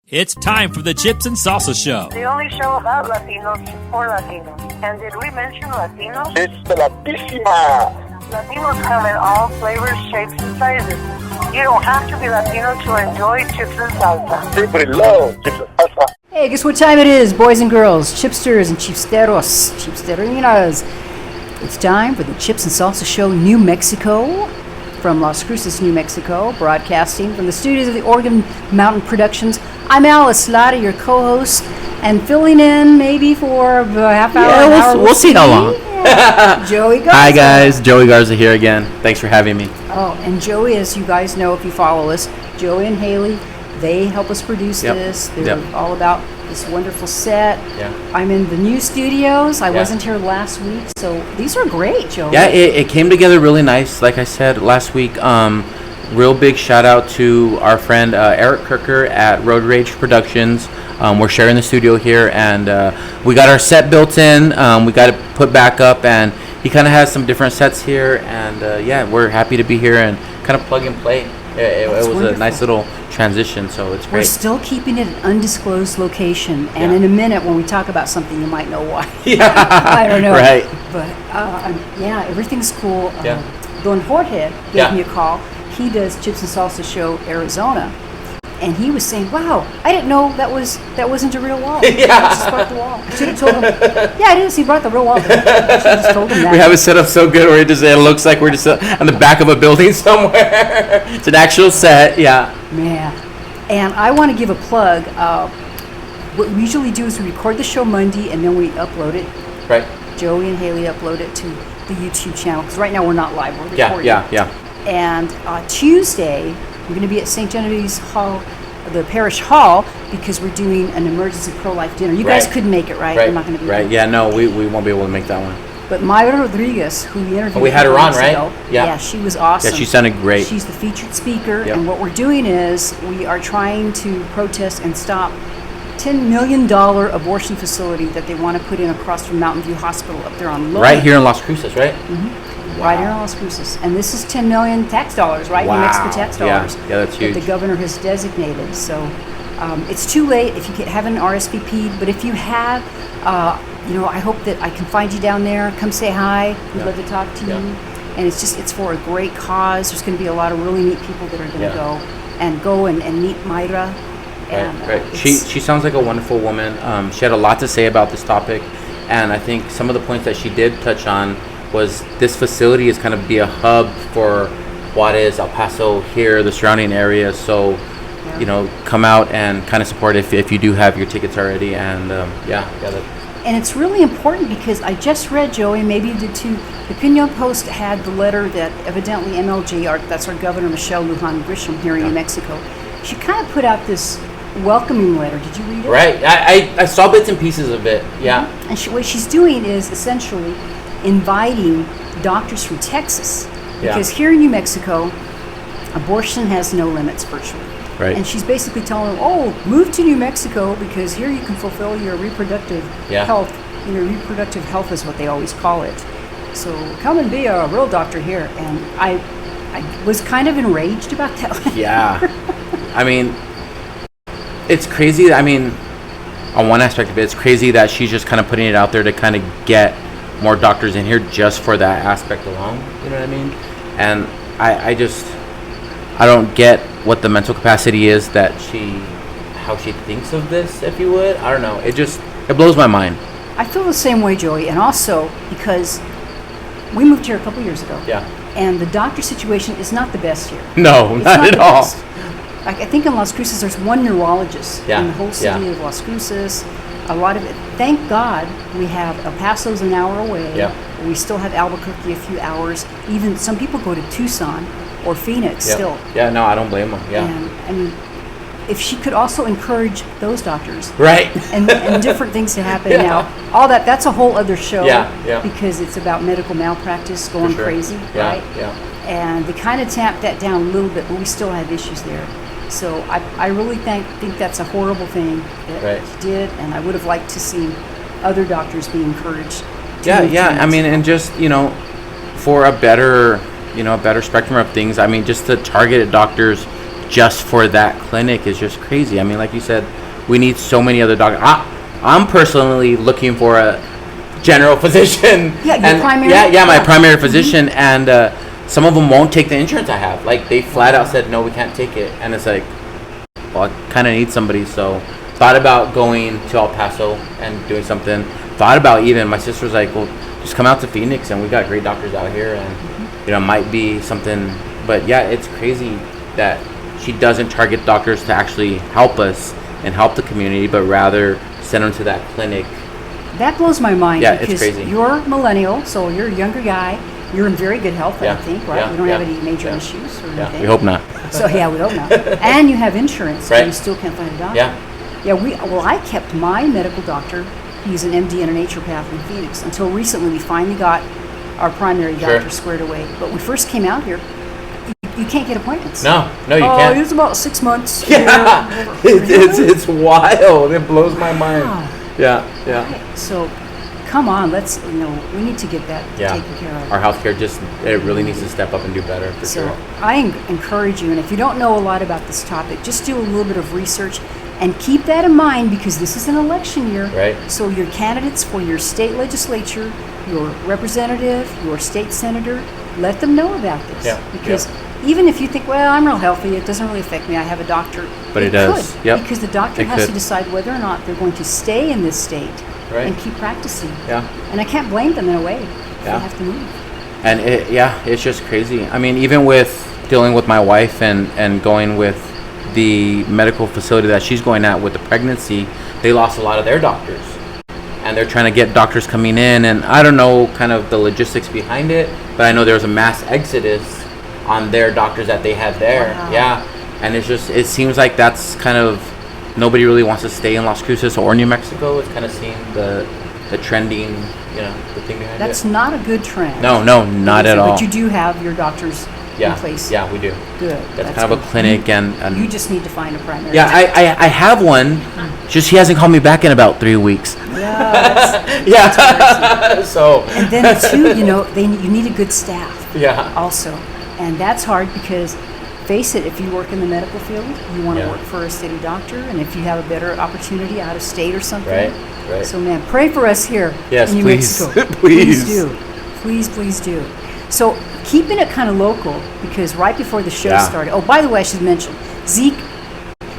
It's time for the Chips and Salsa Show. The only show about Latinos for Latinos. And did we mention Latinos? It's the Latísima. Latinos come in all flavors, shapes, and sizes. You don't have to be Latino to enjoy chips and salsa. People love chips and salsa. Hey, guess what time it is, boys and girls, chipsters and chipsteros, chipsterinas. It's time for the Chips and Salsa Show New Mexico, from Las Cruces, New Mexico, broadcasting from the studios of the Oregon Mountain Productions. I'm Alice Latta, your co-host, and filling in maybe for a half hour. Yeah, we'll see how long. Yeah. Joey Garza. Hi guys, Joey Garza here again. Thanks for having me. Oh, and Joey, as you guys know if you follow us, Joey and Haley, they help us produce this. They're all about this wonderful set. Yeah. I'm in the new studios. I wasn't here last week, so these are great, Joey. Yeah, it came together really nice. Like I said last week, real big shout out to our friend Eric Kirker at Road Rage Productions. We're sharing the studio here, and we got our set built in. We got it put back up, and he kind of has some different sets here. And we're happy to be here and kind of plug and play. It was wonderful. A nice little transition, so it's great. We're still keeping it an undisclosed location, and in a minute when we talk about something, you might know why. Yeah, I don't know. Right. But everything's cool. Yeah. Don Jorge gave me a call. He does Chips and Salsa Show Arizona, and he was saying, "Wow, I didn't know that wasn't a real wall. Yeah, I just brought the wall. I should have told him. Yeah, it is. He brought the real wall. I should have just told him that. We have it set up so good where it looks like we're just on the back of a building somewhere. It's an actual set. Yeah. Man, and I want to give a plug. What we usually do is we record the show Monday and then we upload it. Right. Joey and Haley upload it to the YouTube channel because right now we're not live. We're recording. Yeah. And Tuesday, we're going to be at St. Genevieve's Hall, the Parish Hall, because we're doing an emergency pro-life dinner. You guys couldn't make it, right? Right. You're not going to be right. there. Yeah, no, we won't be able to make that one. But Mayra Rodriguez, who we interviewed, we had her on, right? Ago, yeah, she was awesome. Yeah, she sounded great. She's the featured speaker, and what we're doing is we are trying to protest and stop $10 million abortion facility that they want to put in across from Mountain View Hospital up there on Lower. Right here in Las Cruces, right? Mm-hmm. Wow. Right here in Las Cruces. And this is 10 million tax dollars, right? Wow. New Mexico tax dollars. Yeah, that's huge. That the governor has designated. So it's too late if you haven't RSVP'd, but if you have, I hope that I can find you down there. Come say hi. We'd love to talk to you. And it's for a great cause. There's going to be a lot of really neat people that are going to go and meet Mayra. Right. She sounds like a wonderful woman. She had a lot to say about this topic, and I think some of the points that she did touch on was this facility is kind of be a hub for Juarez, El Paso, here, the surrounding areas. So, come out and kind of support if you do have your tickets already. And And it's really important because I just read, Joey, maybe you did too, the Pinon Post had the letter that evidently MLG, that's our Governor Michelle Lujan Grisham here in New Mexico. She kind of put out this welcoming letter. Did you read it? Right. I saw bits and pieces of it. Yeah. Mm-hmm. And what she's doing is essentially inviting doctors from Texas. Because here in New Mexico, abortion has no limits virtually. Right. And she's basically telling them, move to New Mexico because here you can fulfill your reproductive health. Reproductive health is what they always call it. So come and be a real doctor here. And I was kind of enraged about that. Yeah. I mean, it's crazy. I mean, on one aspect of it, it's crazy that she's just kind of putting it out there to kind of get more doctors in here just for that aspect alone. You know what I mean? And I don't get what the mental capacity is how she thinks of this, if you would. I don't know. It blows my mind. I feel the same way, Joey, and also because we moved here a couple years ago. Yeah. And the doctor situation is not the best here. No, not at all. Like I think in Las Cruces, there's one neurologist in the whole city of Las Cruces. A lot of it. Thank God we have El Paso's an hour away. Yeah. We still have Albuquerque a few hours. Even some people go to Tucson or Phoenix still. Yeah, no, I don't blame them. Yeah. And if she could also encourage those doctors. Right. and different things to happen now. All that's a whole other show. Yeah. Because it's about medical malpractice going crazy, right? Yeah. And they kind of tamped that down a little bit, but we still have issues there. So I really think that's a horrible thing that she did, and I would have liked to see other doctors be encouraged. I mean, and just for a better spectrum of things. I mean, just to target doctors just for that clinic is just crazy. I mean, like you said, we need so many other doctors. I'm personally looking for a general physician. Yeah, your and primary. my primary physician, and some of them won't take the insurance I have. Like they flat out said, no, we can't take it, and it's like, well, I kind of need somebody. So thought about going to El Paso and doing something. Thought about even my sister was like, well, just come out to Phoenix, and we got great doctors out here, and it might be something. But yeah, it's crazy that she doesn't target doctors to actually help us and help the community, but rather send them to that clinic. That blows my mind. Yeah, because it's crazy. You're millennial, so you're a younger guy. You're in very good health, I think, right? You don't have any major issues or anything. We hope not. So we hope not. And you have insurance, right. but you still can't find a doctor. Yeah. I kept my medical doctor. He's an MD and a naturopath in Phoenix. Until recently, we finally got our primary doctor squared away. But when we first came out here, you can't get appointments. No, you can't. It was about 6 months. Yeah, it's wild. It blows my mind. Yeah. Right. So, come on, we need to get that taken care of. Our healthcare it really needs to step up and do better for sure. I encourage you, and if you don't know a lot about this topic, just do a little bit of research and keep that in mind because this is an election year. Right. So your candidates for your state legislature, your representative, your state senator, let them know about this. Yeah. Because even if you think, well, I'm real healthy, it doesn't really affect me, I have a doctor. But it does. Could, because the doctor has to decide whether or not they're going to stay in this state and keep practicing. Yeah. And I can't blame them in a way. They have to move. And it's just crazy. I mean, even with dealing with my wife and going with the medical facility that she's going at with the pregnancy, they lost a lot of their doctors. And they're trying to get doctors coming in, and I don't know kind of the logistics behind it, but I know there was a mass exodus on their doctors that they had there. Wow. Yeah. And it seems like that's kind of, nobody really wants to stay in Las Cruces or New Mexico. It's kind of seeing the trending, the thing behind it. That's not a good trend. No, not at all. But you do have your doctors in place. Yeah, we do. Good. That's kind of a clinic and you just need to find a primary. Yeah, I have one. Just he hasn't called me back in about 3 weeks. Yeah. That's so. And then too, you need a good staff. Yeah. Also, and that's hard because, face it, if you work in the medical field, you want to work for a city doctor, and if you have a better opportunity out of state or something. Right. So, man, pray for us here in New Mexico. Please do. Please do. So, keeping it kind of local, because right before the show started, by the way, I should mention, Zeke,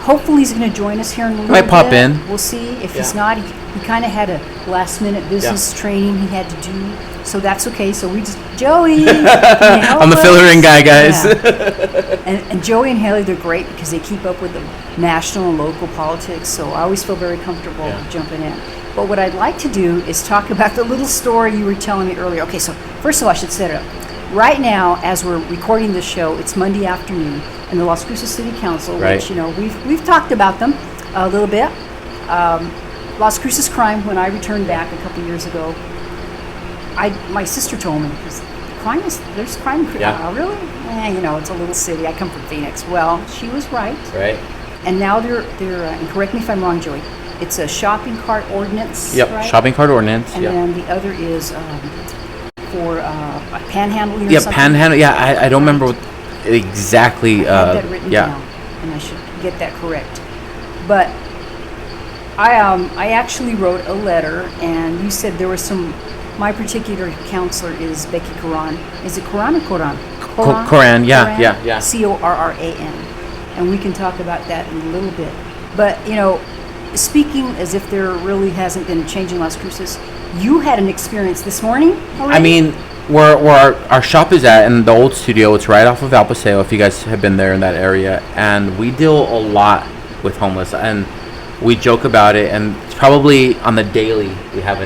hopefully he's going to join us here in a little bit. Might pop in. We'll see. If he's not, he kind of had a last-minute business training he had to do, so that's okay. So we just, Joey, can you help I'm the filler-in guy, guys. Yeah. And Joey and Haley, they're great because they keep up with the national and local politics, so I always feel very comfortable jumping in. But what I'd like to do is talk about the little story you were telling me earlier. Okay, so first of all, I should set it up. Right now, as we're recording this show, it's Monday afternoon, and the Las Cruces City Council, which we've talked about them a little bit. Las Cruces crime. When I returned back a couple years ago, my sister told me there's crime. Really? It's a little city. I come from Phoenix. Well, she was right. Right. And now they're and correct me if I'm wrong, Joey. It's a shopping cart ordinance. Yep. Right? Shopping cart ordinance. And then the other is for panhandling. Yeah, panhandling. Yeah, I don't remember exactly. I have that written down, and I should get that correct. But I actually wrote a letter, and you said there was some. My particular counselor is Becky Coran. Is it Coran or Coran? Coran. Yeah. Corran, and we can talk about that in a little bit. But speaking as if there really hasn't been a change in Las Cruces, you had an experience this morning already? I mean, where our shop is at in the old studio, it's right off of El Paseo, if you guys have been there in that area. And we deal a lot with homeless, and we joke about it, and it's probably on the daily we have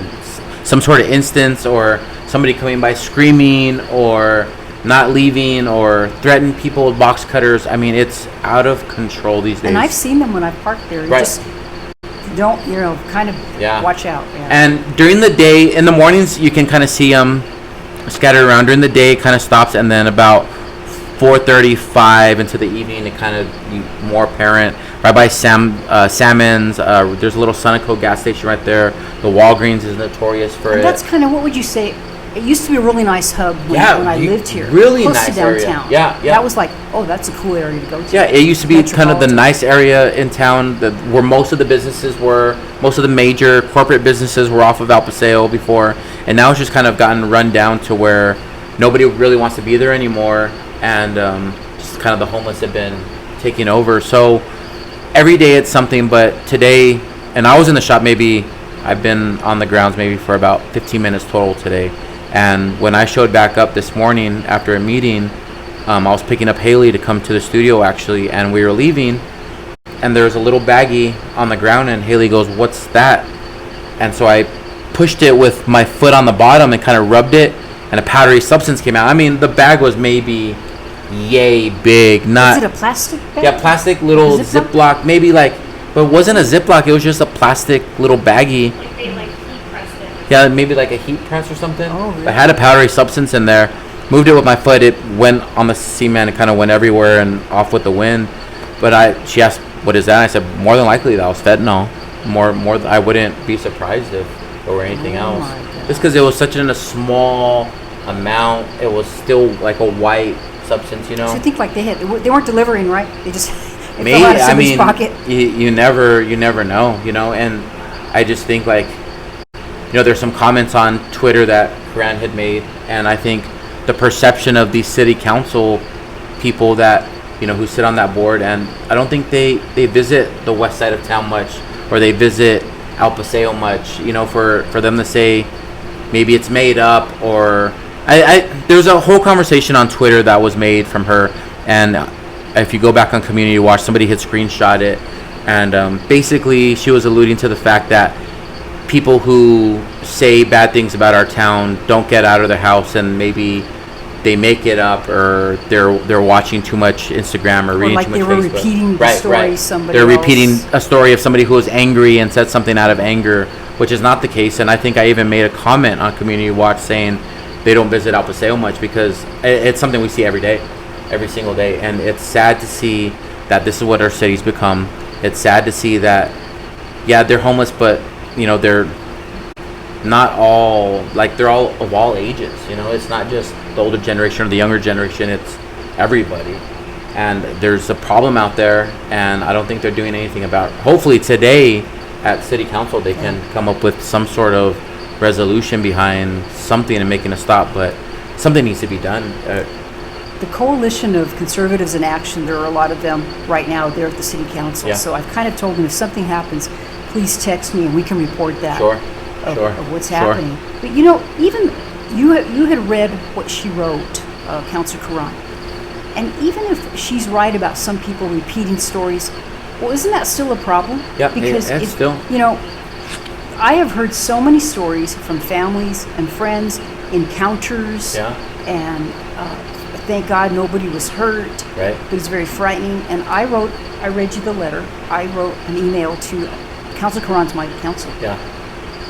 some sort of instance or somebody coming by screaming or not leaving or threatening people with box cutters. I mean, it's out of control these days. And I've seen them when I've parked there. Right. Just don't, kind of watch out. Yeah. And during the day, in the mornings, you can kind of see them scattered around. During the day, it kind of stops, and then about 4:35 into the evening, it kind of more apparent. Right by Salmon's, there's a little Sunoco gas station right there. The Walgreens is notorious for it. That's kind of, what would you say, It used to be a really nice hub when I lived here. Really close nice to downtown. area. Yeah. That was like, oh, that's a cool area to go to. Yeah, it used to be kind of the Metropolitan. nice area in town where most of the businesses were, most of the major corporate businesses were off of El Paseo before, and now it's just kind of gotten run down to where nobody really wants to be there anymore, and just kind of the homeless have been taking over. So every day it's something, but today, and I was in the shop I've been on the grounds maybe for about 15 minutes total today. And when I showed back up this morning after a meeting, I was picking up Haley to come to the studio actually, and we were leaving, and there was a little baggie on the ground, and Haley goes, "What's that?" And so I pushed it with my foot on the bottom and kind of rubbed it, and a powdery substance came out. I mean, the bag was maybe yay big. Not. Is it a plastic bag? Yeah, plastic little Ziploc, maybe like, but it wasn't a Ziploc. It was just a plastic little baggie. Like they like heat pressed it. Yeah, maybe like a heat press or something. Oh, really? I had a powdery substance in there. Moved it with my foot. It went on the cement. It kind of went everywhere and off with the wind. But she asked, "What is that?" I said, "More than likely that was fentanyl. More. I wouldn't be surprised if there were anything else. my God. Just because it was such in a small amount, it was still like a white substance, you know." So I think like they weren't delivering, right? They just it Maybe, fell out of I somebody's mean, pocket. you never know, you know. And I just think like, you know, there's some comments on Twitter that Corinne had made, and I think the perception of these city council people that, you know, who sit on that board, and I don't think they visit the west side of town much, or they visit El Paseo much, you know, for them to say maybe it's made up, or there's a whole conversation on Twitter that was made from her, and if you go back on Community Watch, somebody had screenshot it, and basically she was alluding to the fact that people who say bad things about our town don't get out of their house, and maybe they make it up, or they're watching too much Instagram or reading like too much they were Facebook. repeating the story somebody They're else. repeating a story of somebody who was angry and said something out of anger, which is not the case. And I think I even made a comment on Community Watch saying they don't visit El Paseo much, because it's something we see every day, every single day. And it's sad to see that this is what our city's become. It's sad to see that, yeah, they're homeless, but, you know, they're not all, like, they're all of all ages, you know. It's not just the older generation or the younger generation, it's everybody. And there's a problem out there, and I don't think they're doing anything about it. Hopefully today at City Council they can come up with some sort of resolution behind something and making a stop, but something needs to be done. The coalition of conservatives in action, there are a lot of them right now there at the city council. Yeah. So I've kind of told them, if something happens, please text me and we can report that. Sure. Of what's Sure. happening. But you know, even you had read what she wrote, Councilor Karan, and even if she's right about some people repeating stories, well, isn't that still a problem? Yeah, because it's still. You know, I have heard so many stories from families and friends, encounters, Yeah. and thank God nobody was hurt. Right. But it's very frightening. And I read you the letter. I wrote an email to Councilor Karan's my council. Yeah.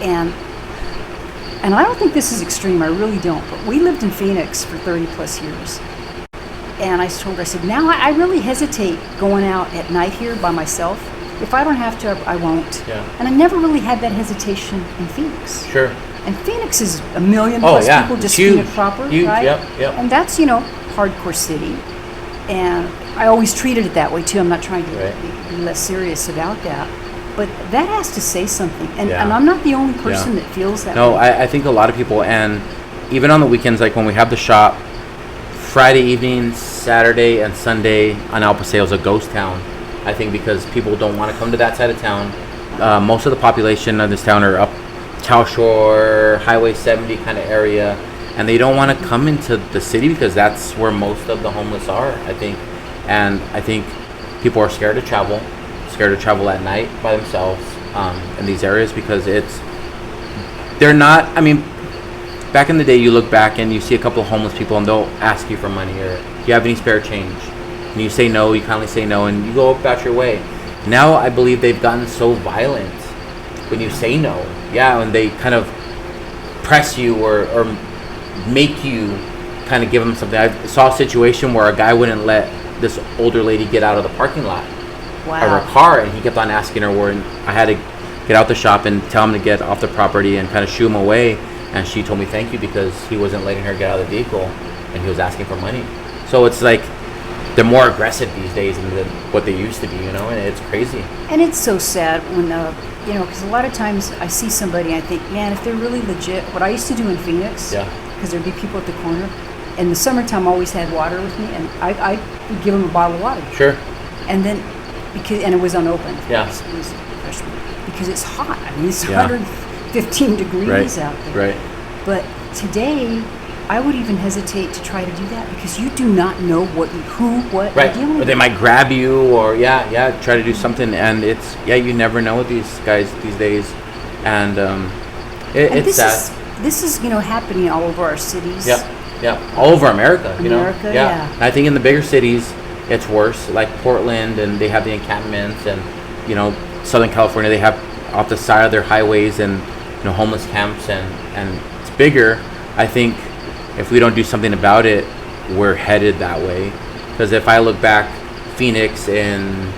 And I don't think this is extreme, I really don't, but we lived in Phoenix for 30 plus years. And I told her, I said, now I really hesitate going out at night here by myself. If I don't have to, I won't. Yeah. And I never really had that hesitation in Phoenix. Sure. And Phoenix is 1 million plus yeah. people, just Huge. Phoenix proper, Huge. right? Yep. And that's, you know, hardcore city. And I always treated it that way too. I'm not trying to Right. be less serious about that. But that has to say something. And, Yeah. and I'm not the only person Yeah. that feels that No, way. I think a lot of people, and even on the weekends, like when we have the shop, Friday evening, Saturday, and Sunday on El Paseo is a ghost town. I think because people don't want to come to that side of town. Most of the population of this town are up Cow Shore, Highway 70 kind of area, and they don't want to come into the city because that's where most of the homeless are, I think. And I think people are scared to travel at night by themselves in these areas, because they're not, I mean, back in the day you look back and you see a couple of homeless people and they'll ask you for money, or do you have any spare change? And you say no, you kindly say no, and you go about your way. Now I believe they've gotten so violent when you say no. Yeah, when they kind of press you or make you kind of give them something. I saw a situation where a guy wouldn't let this older lady get out of the parking lot of her car, and he kept on asking her where, and I had to get out the shop and tell him to get off the property and kind of shoo him away. and she told me thank you because he wasn't letting her get out of the vehicle, and he was asking for money. So it's like they're more aggressive these days than what they used to be, and it's crazy. And it's so sad when, because a lot of times I see somebody and I think, man, if they're really legit, what I used to do in Phoenix, because there'd be people at the corner, in the summertime I always had water with me, and I would give them a bottle of water. Sure. And then, and it was unopened. Yeah. It was freshman. Because it's hot. I mean, it's 115 degrees out there. Right. But today, I would even hesitate to try to do that because you do not know what you're dealing with. Or they might grab you, or try to do something, and it's you never know with these guys these days, and it's sad. This is happening all over our cities. Yeah, all over America. America, yeah. I think in the bigger cities, it's worse, like Portland, and they have the encampments, and Southern California, they have off the side of their highways and homeless camps, and it's bigger. I think if we don't do something about it, we're headed that way. Because if I look back, Phoenix in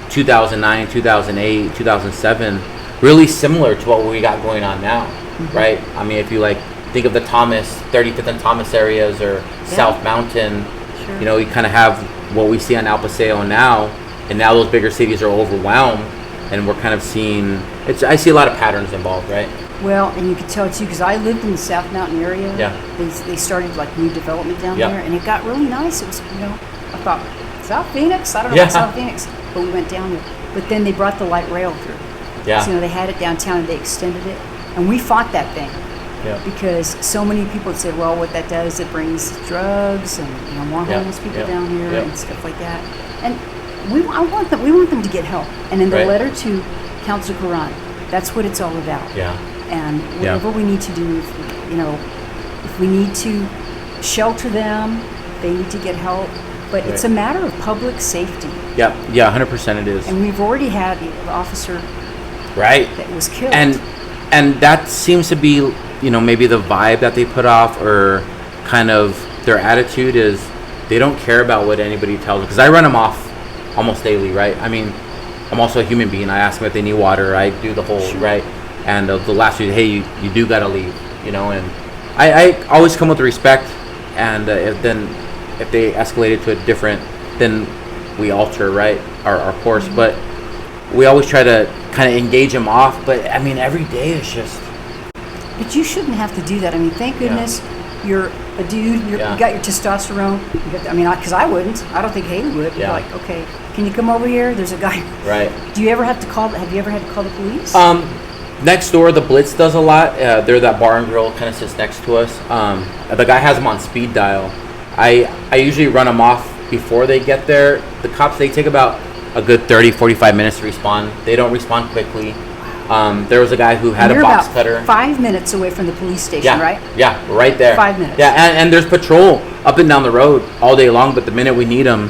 2009, 2008, 2007, really similar to what we got going on now, right? I mean, if you think of the 35th and Thomas areas, or South Mountain, sure. You kind of have what we see on El Paseo now, and now those bigger cities are overwhelmed, and we're kind of seeing, I see a lot of patterns involved, right? Well, and you could tell too, because I lived in the South Mountain area. Yeah. They started new development down there, and it got really nice. It was, I thought, South Phoenix? I don't know about South Phoenix. But we went down there. But then they brought the light rail through. Yeah. So, they had it downtown and they extended it. And we fought that thing. Yeah. Because so many people said, well, what that does, it brings drugs and more homeless people down here and stuff like that. And we want them to get help. And in the letter to Councilor Quran, that's what it's all about. Yeah. And whatever we need to do, if we need to shelter them, they need to get help. But it's a matter of public safety. Yeah, 100% it is. And we've already had an officer that was killed. And that seems to be, maybe the vibe that they put off, or kind of their attitude is they don't care about what anybody tells them. Because I run them off almost daily, right? I mean, I'm also a human being. I ask them if they need water. I do the whole, right? And the last week, hey, you do got to leave, and I always come with respect, and if they escalate it to a different, then we alter, right, our course. Mm-hmm. But we always try to kind of engage them off, but I mean, every day is just... But you shouldn't have to do that. I mean, thank goodness you're a dude, you got your testosterone. Because I wouldn't. I don't think Haley would. Yeah. Like, okay, can you come over here? There's a guy. Right. Have you ever had to call the police? Next door, the Blitz does a lot. They're that bar and grill, kind of sits next to us. The guy has them on speed dial. I usually run them off before they get there. The cops, they take about a good 30-45 minutes to respond. They don't respond quickly. There was a guy who had a box cutter. You're about 5 minutes away from the police station, right? Yeah, right there. 5 minutes. Yeah, and there's patrol up and down the road all day long, but the minute we need them,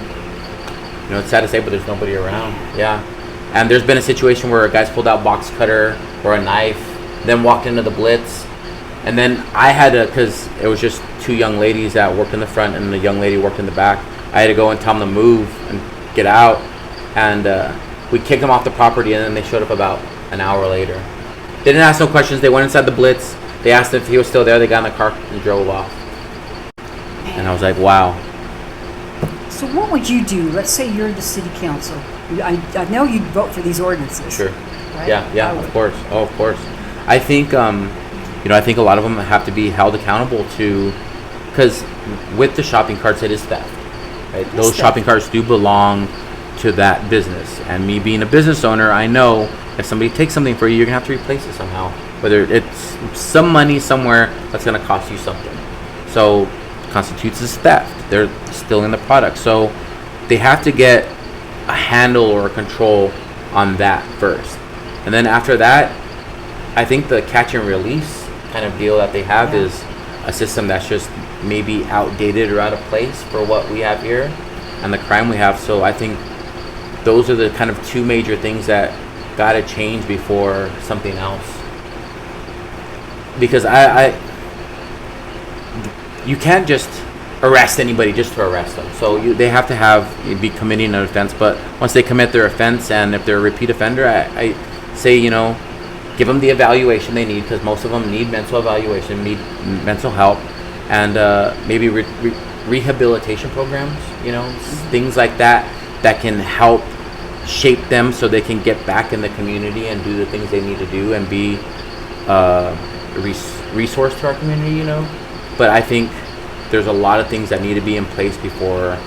it's sad to say, but there's nobody around. Yeah. And there's been a situation where a guy's pulled out box cutter or a knife, then walked into the Blitz, and then I had to, because it was just two young ladies that worked in the front and the young lady worked in the back, I had to go and tell them to move and get out, and we kicked them off the property, and then they showed up about an hour later. They didn't ask no questions. They went inside the Blitz. They asked if he was still there. They got in the car and drove off. And I was like, wow. So what would you do? Let's say you're the city council. I know you'd vote for these ordinances. Sure. Right? Yeah, of course. Oh, of course. I think, I think a lot of them have to be held accountable to, because with the shopping carts, it is theft. Right? Those shopping carts do belong to that business. And me being a business owner, I know if somebody takes something for you, you're going to have to replace it somehow. Whether it's some money somewhere that's going to cost you something. So constitutes as theft. They're stealing the product. So they have to get a handle or a control on that first. And then after that, I think the catch and release kind of deal that they have is a system that's just maybe outdated or out of place for what we have here and the crime we have. So I think those are the kind of two major things that got to change before something else. Because you can't just arrest anybody just to arrest them. So they have to be committing an offense. But once they commit their offense, and if they're a repeat offender, I say, give them the evaluation they need, because most of them need mental evaluation, need mental help, and maybe rehabilitation programs, things like that can help shape them so they can get back in the community and do the things they need to do and be a resource to our community, But I think there's a lot of things that need to be in place before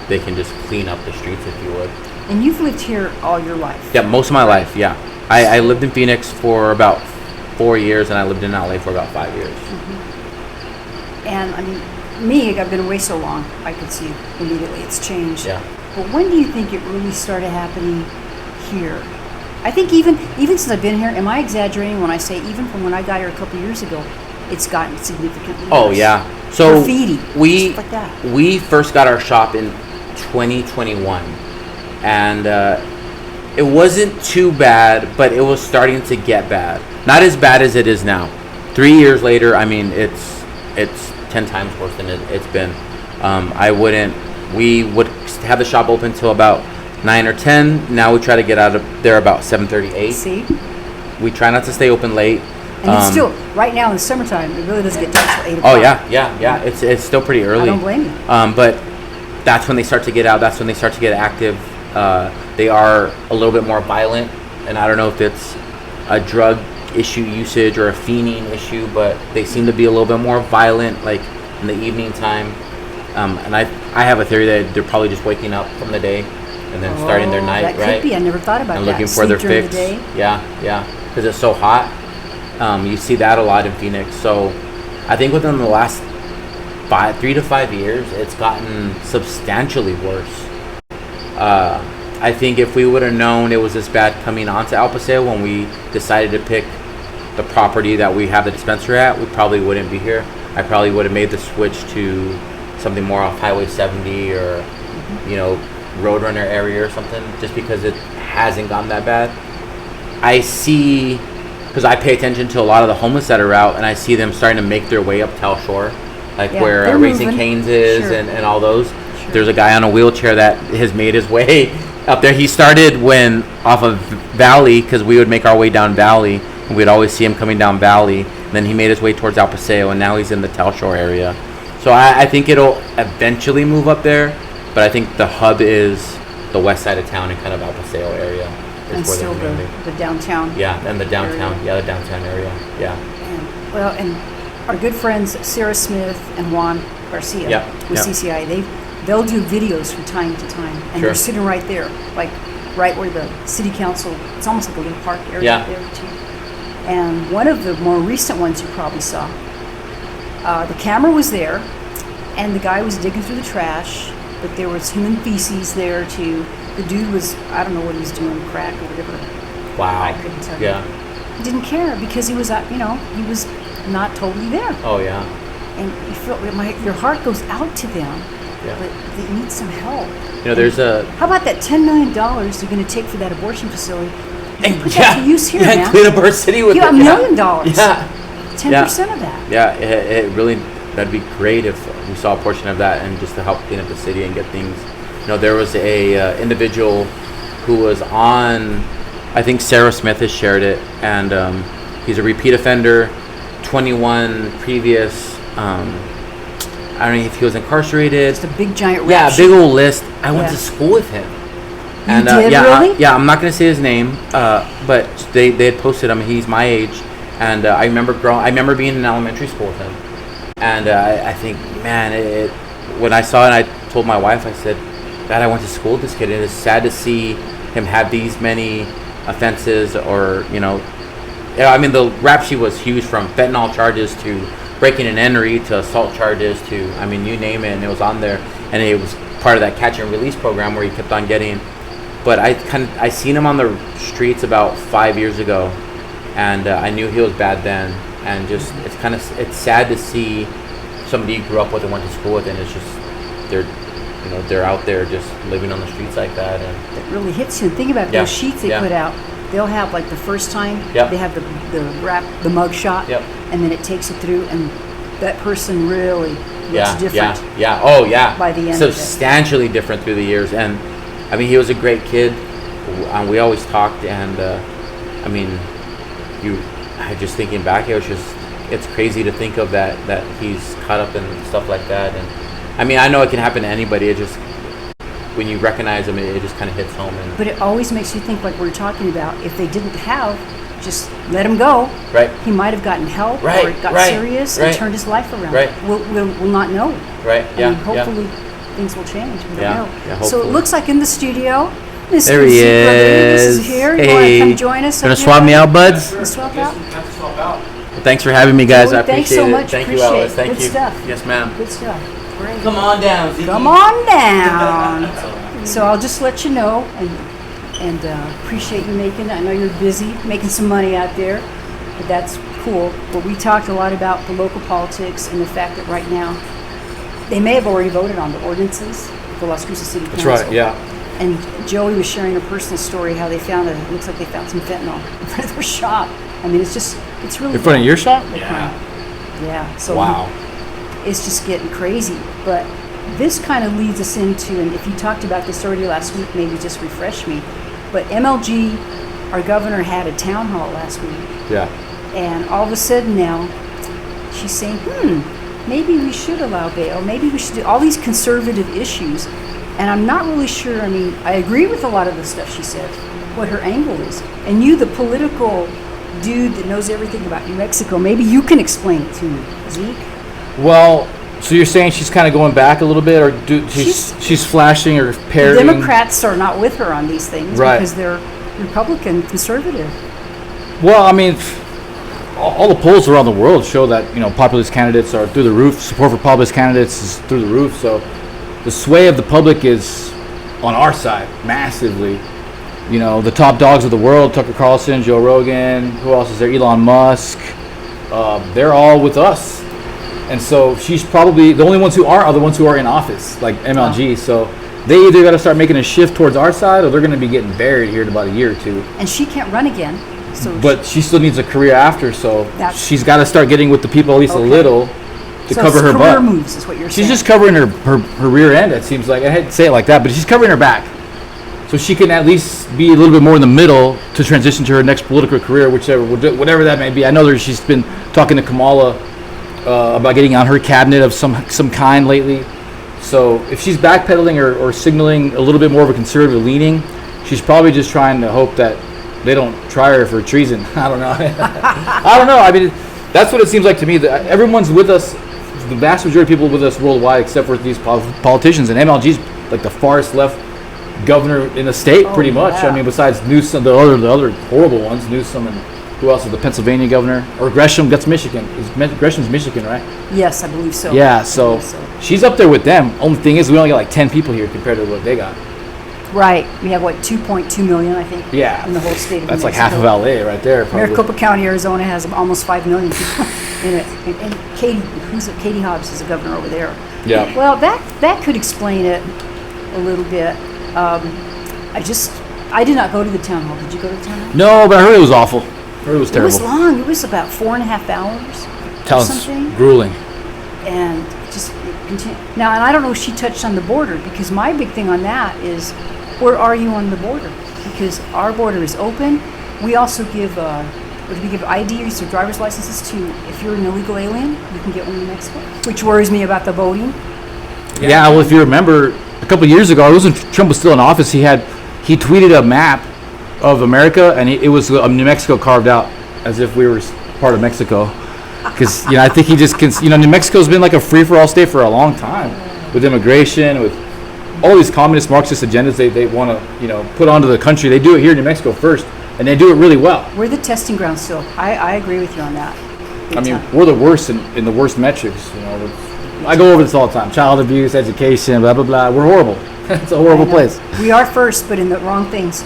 they can just clean up the streets, if you would. And you've lived here all your life. Yeah, most of my life, yeah. I lived in Phoenix for about 4 years, and I lived in LA for about 5 years. And I mean, me, I've been away so long, I could see immediately it's changed. Yeah. But when do you think it really started happening here? I think even since I've been here, am I exaggerating when I say even from when I got here a couple years ago, it's gotten significantly worse? Oh yeah. So graffiti, stuff like that. We first got our shop in 2021, and it wasn't too bad, but it was starting to get bad. Not as bad as it is now. 3 years later, I mean, it's 10 times worse than it's been. We would have the shop open till about 9 or 10. Now we try to get out of there about 7:30, 8. See? We try not to stay open late. And it's still, right now in the summertime, it really doesn't get dark till 8 o'clock. Oh yeah. It's still pretty early. I don't blame you. But that's when they start to get out. That's when they start to get active. They are a little bit more violent, and I don't know if it's a drug issue usage or a fiending issue, but they seem to be a little bit more violent, like in the evening time. And I have a theory that they're probably just waking up from the day and then starting their night, that right? Could be. I never thought about and that. looking for their Sleep during fix. the day. Yeah, because it's so hot. You see that a lot in Phoenix. So I think within the last 3 to 5 years, it's gotten substantially worse. I think if we would have known it was this bad coming onto El Paseo when we decided to pick the property that we have the dispensary at, we probably wouldn't be here. I probably would have made the switch to something more off Highway 70 or, Roadrunner area or something, just because it hasn't gotten that bad. I see, because I pay attention to a lot of the homeless that are out, and I see them starting to make their way up Tell Shore, where Raising Cane's is, Sure. and all those. Sure. There's a guy on a wheelchair that has made his way up there. He started when off of Valley, because we would make our way down Valley, and we'd always see him coming down Valley. And then he made his way towards El Paseo, and now he's in the Tell Shore area. So I think it'll eventually move up there, but I think the hub is the west side of town and kind of El Paseo area. And still the downtown. Yeah, and the downtown. area. Yeah, the downtown area. Yeah. And our good friends Sarah Smith and Juan Garcia with CCI, they'll do videos from time to time, and they're sitting right there, like right where the city council. It's almost like a little park area there too. And one of the more recent ones you probably saw, the camera was there, and the guy was digging through the trash, but there was human feces there too. The dude was, I don't know what he was doing, crack or whatever. Wow. I couldn't tell you. He didn't care because he was, he was not totally there. Oh yeah. And you feel your heart goes out to them, Yeah. but they need some help. There's a. How about that $10 million they're going to take for that abortion facility and put that to use here, man? Clean up our city with $1 million. Yeah. 10% of that. Yeah, it really, that'd be great if we saw a portion of that, and just to help clean up the city and get things. There was a individual who was on, I think Sarah Smith has shared it, and he's a repeat offender, 21 previous, I don't know if he was incarcerated. Just a big giant rap Yeah, sheet. big old list. I went to school with him. You did, really? Yeah, I'm not going to say his name, but they had posted him. He's my age, and I remember being in elementary school with him, and I think, man, when I saw it, I told my wife, I said, God, I went to school with this kid, and it's sad to see him have these many offenses, or the rap sheet was huge, from fentanyl charges to breaking and entry to assault charges to, you name it, and it was on there, and it was part of that catch and release program where he kept on getting. But I seen him on the streets about 5 years ago, and I knew he was bad then, and just it's sad to see somebody you grew up with and went to school with, and it's just they're out there just living on the streets like that, and It really hits you. And think about those sheets they put out. They'll have like the first time they have the mug shot, and then it takes it through, and that person really looks different. Oh yeah. By the end substantially of it. different through the years, and he was a great kid. We always talked, and just thinking back, it's crazy to think of that he's caught up in stuff like that. And I mean, I know it can happen to anybody. It just, when you recognize him, it just kind of hits home. But it always makes you think, like we were talking about, if they didn't have, just let him go. Right. He might have gotten help, or it got serious and turned his life around. Right. We'll not know. Right. Yeah. I mean, hopefully things will change. We don't know. Yeah, so it looks like in the studio, Mr. There he is here. You want to come join us? Gonna swap me out, buds? Swap out? Well, thanks for having me, guys. I appreciate thanks so much. it. Thank Appreciate you, Alice. it. Thank Good you. stuff. Yes, ma'am. Good stuff. Great. Come on down, Zeke. Come on down. So I'll just let you know, and appreciate you making. I know you're busy making some money out there, but that's cool. But we talked a lot about the local politics and the fact that right now they may have already voted on the ordinances for Las Cruces City Council. That's right. Yeah. And Joey was sharing a personal story how they found it looks like they found some fentanyl in front of their shop. I mean, it's really in front of your shop. Yeah. So wow. It's just getting crazy. But this kind of leads us into, and if you talked about this already last week, maybe just refresh me. But MLG, our governor, had a town hall last week. Yeah. And all of a sudden now, she's saying, maybe we should allow bail. Maybe we should do all these conservative issues. And I'm not really sure. I mean, I agree with a lot of the stuff she said, what her angle is. And you, the political dude that knows everything about New Mexico, maybe you can explain it to me, Zeke. Well, so you're saying she's kind of going back a little bit, or she's flashing or parroting? The Democrats are not with her on these things, right, because they're Republican conservative. Well, I mean, all the polls around the world show that, you know, populist candidates are through the roof. Support for populist candidates is through the roof. So the sway of the public is on our side massively. You know, the top dogs of the world, Tucker Carlson, Joe Rogan, who else is there? Elon Musk. They're all with us. And so she's probably the only ones who are the ones who are in office, like MLG. So they either got to start making a shift towards our side, or they're going to be getting buried here in about a year or two. And she can't run again. But she still needs a career after, so she's got to start getting with the people at least a little to cover her butt. Career moves is what you're saying. She's just covering her rear end, it seems like. I hate to say it like that, but she's covering her back. So she can at least be a little bit more in the middle to transition to her next political career, whatever that may be. I know she's been talking to Kamala about getting on her cabinet of some kind lately. So if she's backpedaling or signaling a little bit more of a conservative leaning, she's probably just trying to hope that they don't try her for treason. I don't know. I don't know. I mean, that's what it seems like to me. That everyone's with us. The vast majority of people with us worldwide, except for these politicians. And MLG's like the farthest left governor in the state, pretty much. Yeah. I mean, besides Newsom, the other horrible ones, Newsom, and who else is the Pennsylvania governor? Or Gresham? That's Michigan. Gresham's Michigan, right? Yes, I believe so. Yeah, so she's up there with them. Only thing is, we only got like 10 people here compared to what they got. Right. We have, 2.2 million, I think, in the whole state of That's New like Mexico. half of LA right there, probably. Maricopa County, Arizona has almost 5 million people in it. And Katie Hobbs is the governor over there. Yeah. Well, that could explain it a little bit. I did not go to the town hall. Did you go to the town hall? No, but I heard it was awful. I heard it was terrible. It was long. It was about 4.5 hours. Sounds grueling. And just continue. Now, and I don't know if she touched on the border, because my big thing on that is, where are you on the border? Because our border is open. We also give IDs or driver's licenses to, if you're an illegal alien, you can get one in Mexico, which worries me about the voting. Yeah, well, if you remember, a couple of years ago, Trump was still in office, he tweeted a map of America, and it was New Mexico carved out as if we were part of Mexico. Because, I think he just, New Mexico's been like a free-for-all state for a long time, with immigration, with all these communist Marxist agendas they want to, put onto the country. They do it here in New Mexico first, and they do it really well. We're the testing ground still. I agree with you on that. We're the worst in the worst metrics. I go over this all the time. Child abuse, education, blah, blah, blah. We're horrible. It's a horrible place. We are first, but in the wrong things.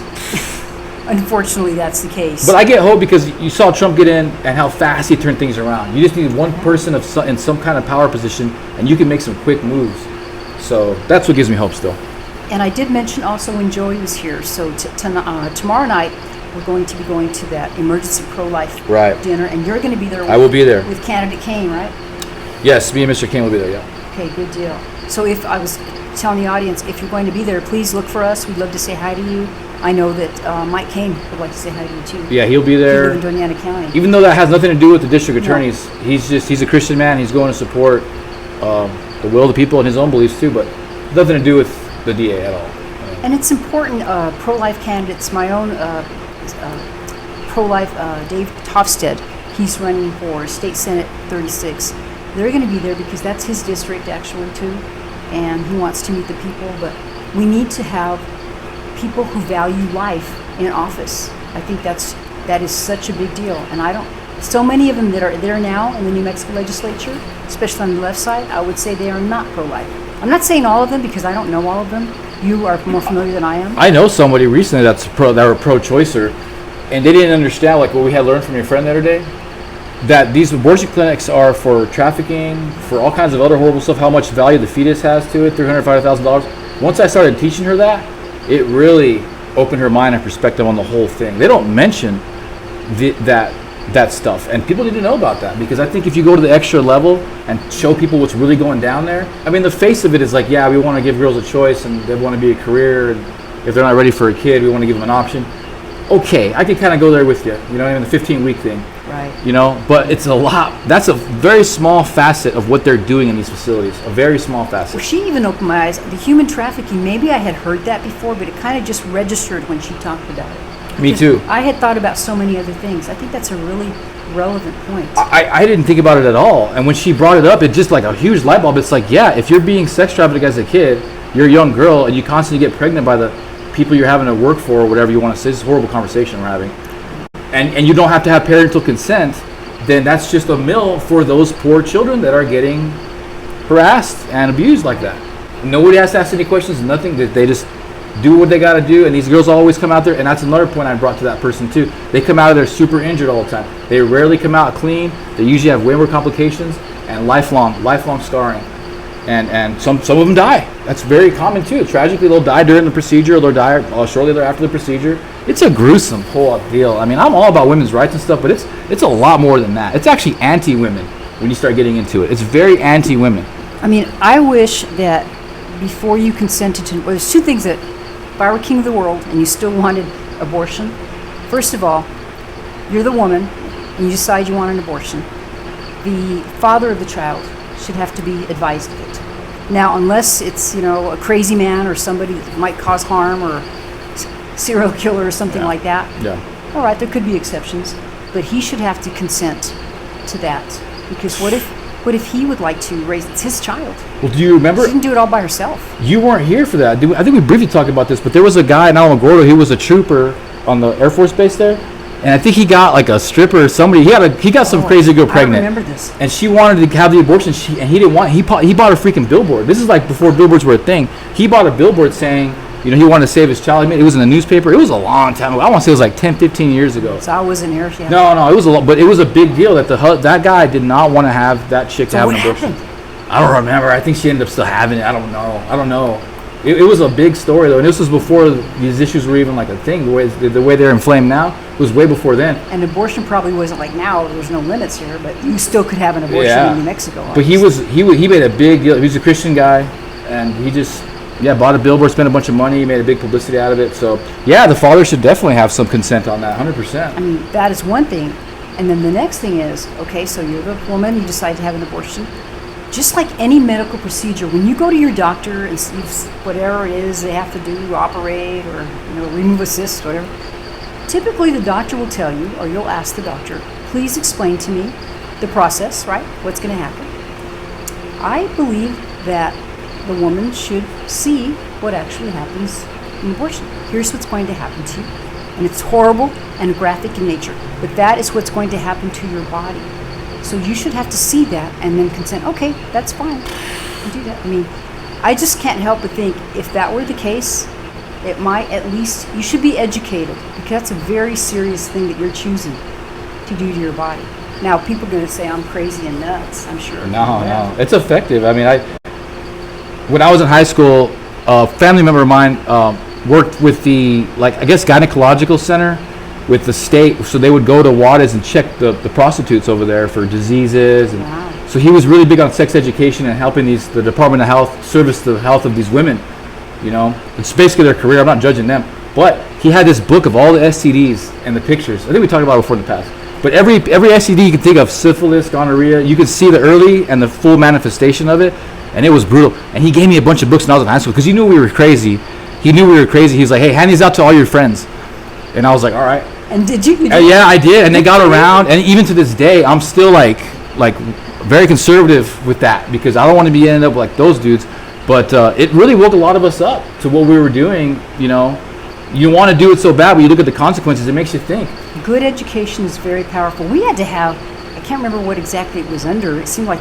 Unfortunately, that's the case. But I get hope because you saw Trump get in and how fast he turned things around. You just need one person in some kind of power position, and you can make some quick moves. So that's what gives me hope still. And I did mention also when Joey was here. So tomorrow night, we're going to be going to that emergency pro-life dinner, and you're going to be there. I will be there with candidate Kane, right? Yes, me and Mr. Kane will be there. Yeah. Okay, good deal. So if I was telling the audience, if you're going to be there, please look for us. We'd love to say hi to you. I know that Mike Kane would like to say hi to you too. Yeah, he'll be If you there. live in Doñana County. Even though that has nothing to do with the district No. attorneys, he's a Christian man. He's going to support the will of the people and his own beliefs too, but nothing to do with the DA at all. And it's important, pro-life candidates, my own pro-life, Dave Tofstead, he's running for State Senate 36. They're going to be there because that's his district actually too, and he wants to meet the people, but we need to have people who value life in office. I think that is such a big deal, and so many of them that are there now in the New Mexico legislature, especially on the left side, I would say they are not pro-life. I'm not saying all of them because I don't know all of them. You are more familiar than I am. I know somebody recently that were pro-choicer, and they didn't understand like what we had learned from your friend the other day, that these abortion clinics are for trafficking, for all kinds of other horrible stuff, how much value the fetus has to it, $350,000. Once I started teaching her that, it really opened her mind and perspective on the whole thing. They don't mention that stuff, and people need to know about that, because I think if you go to the extra level and show people what's really going down there, I mean, the face of it is like, yeah, we want to give girls a choice and they want to be a career, and if they're not ready for a kid, we want to give them an option. Okay, I can kind of go there with you, you know, in the 15-week thing. Right. You know, but it's a lot. That's a very small facet of what they're doing in these facilities. A very small facet. Well, she even opened my eyes. The human trafficking, maybe I had heard that before, but it kind of just registered when she talked about it. Me too. I had thought about so many other things. I think that's a really relevant point. I didn't think about it at all. And when she brought it up, it just like a huge light bulb. It's like, yeah, if you're being sex trafficked as a kid, you're a young girl, and you constantly get pregnant by the people you're having to work for, or whatever you want to say. This is a horrible conversation we're having. And you don't have to have parental consent, then that's just a mill for those poor children that are getting harassed and abused like that. Nobody has to ask any questions, nothing. They just do what they got to do, and these girls always come out there, and that's another point I brought to that person too. They come out of there super injured all the time. They rarely come out clean. They usually have way more complications and lifelong scarring. And some of them die. That's very common too. Tragically, they'll die during the procedure, or they'll die shortly thereafter the procedure. It's a gruesome whole deal. I mean, I'm all about women's rights and stuff, but it's a lot more than that. It's actually anti-women when you start getting into it. It's very anti-women. I mean, I wish that before you consented to, well, there's two things that, if I were king of the world and you still wanted abortion, first of all, you're the woman and you decide you want an abortion. The father of the child should have to be advised of it. Now, unless it's, a crazy man or somebody that might cause harm, or serial killer or something like that. Yeah. All right, there could be exceptions, but he should have to consent to that, because what if he would like to raise, it's his child. Well, do you remember? She didn't do it all by herself. You weren't here for that. I think we briefly talked about this, but there was a guy in Alamogordo. He was a trooper on the Air Force Base there, and I think he got like a stripper or somebody. He got some crazy girl pregnant. I remember this. And she wanted to have the abortion. And he didn't want. He bought a freaking billboard. This is like before billboards were a thing. He bought a billboard saying, he wanted to save his child. It was in the newspaper. It was a long time ago. I want to say it was like 10, 15 years ago. So I wasn't here. Yeah. No, it was a lot, but it was a big deal that that guy did not want to have that chick So have what an abortion. happened? I don't remember. I think she ended up still having it. I don't know. It was a big story though, and this was before these issues were even like a thing. The way they're inflamed now was way before then. And abortion probably wasn't like now. There's no limits here, but you still could have an abortion in New Mexico. But he made a big deal. He was a Christian guy, and he just bought a billboard, spent a bunch of money, made a big publicity out of it. So the father should definitely have some consent on that, 100%. I mean, that is one thing, and then the next thing is, okay, so you're the woman, you decide to have an abortion. Just like any medical procedure, when you go to your doctor and see whatever it is they have to do, operate or remove a cyst, whatever, typically the doctor will tell you, or you'll ask the doctor, please explain to me the process, right? What's going to happen? I believe that the woman should see what actually happens in abortion. Here's what's going to happen to you. And it's horrible and graphic in nature, but that is what's going to happen to your body. So you should have to see that and then consent. Okay, that's fine. You do that. I mean, I just can't help but think if that were the case, it might at least, you should be educated, because that's a very serious thing that you're choosing to do to your body. Now, people are going to say I'm crazy and nuts, I'm sure. No. It's effective. I mean, when I was in high school, a family member of mine worked with the, gynecological center with the state, so they would go to Juarez and check the prostitutes over there for diseases, and So he was really big on sex education and helping the Department of Health service the health of these women. You know, it's basically their career. I'm not judging them, but he had this book of all the STDs and the pictures. I think we talked about it before in the past. But every STD you can think of, syphilis, gonorrhea, you could see the early and the full manifestation of it, and it was brutal. And he gave me a bunch of books when I was in high school because he knew we were crazy. He was like, hey, hand these out to all your friends. And I was like, all right. And did you? Yeah, I did. And they got around. And even to this day, I'm still like very conservative with that because I don't want to be ended up like those dudes. But it really woke a lot of us up to what we were doing. You know, you want to do it so bad, but you look at the consequences. It makes you think. Good education is very powerful. We had to have, I can't remember what exactly it was under. It seemed like